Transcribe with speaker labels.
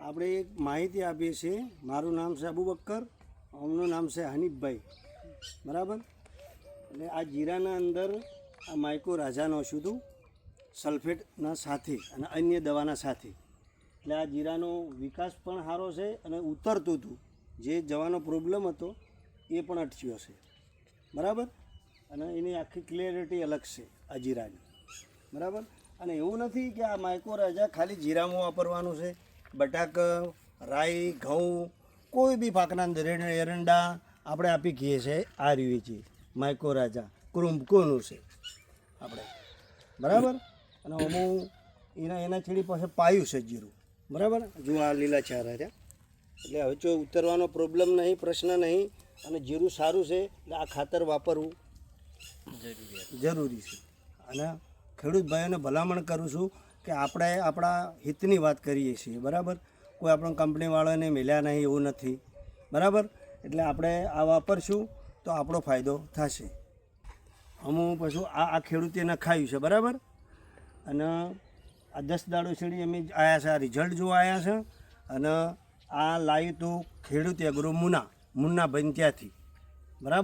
Speaker 1: આપણે એક માહિતી આપીએ છીએ. મારું નામ છે અબુબક્કર, એમનું નામ છે હનીફભાઈ, બરાબર. એટલે આ જીરાના અંદર આ માઇકો રાજાનો ઓછું હતું સલ્ફેટના સાથે અને અન્ય દવાના સાથે. એટલે આ જીરાનો વિકાસ પણ સારો છે અને ઉતરતું હતું, જે જવાનો પ્રોબ્લેમ હતો એ પણ અટક્યો છે, બરાબર. અને એની આખી ક્લિયરિટી અલગ છે આ જીરાની, બરાબર. અને એવું નથી કે આ માઇકો રાજા ખાલી જીરામાં વાપરવાનું છે. બટાક, રાઈ, ઘઉં, કોઈ બી પાકના અંદર એરંડા આપણે આપી કહીએ છીએ આ રીવી છે માઇકો રાજા કોનું છે આપણે, બરાબર. અને અમુક એના છેડી પાસે પાયું છે જીરું, બરાબર. જો આ લીલા ચાર રહ્યા, એટલે હવે જો ઉતરવાનો પ્રોબ્લેમ નહીં, પ્રશ્ન નહીં. અને જીરું સારું છે એટલે આ ખાતર વાપરવું જરૂરી છે. અને ખેડૂત ભાઈઓને ભલામણ કરું છું કે આપણે આપણા હિતની વાત કરીએ છીએ, બરાબર. કોઈ આપણને કંપનીવાળાને મળ્યા નહીં એવું નથી, બરાબર. એટલે આપણે આ વાપરશું તો આપણો ફાયદો થશે. અમુક પછી આ ખેડૂતે નખાયું છે, બરાબર. અને આ 10 દાડો છેડી અમે આવ્યા છે, આ રિઝલ્ટ જોવા આવ્યા છે. અને આ લાવ્યું હતું ખેડૂત એગ્રો મુન્ના ભાઈ ત્યાંથી, બરાબર.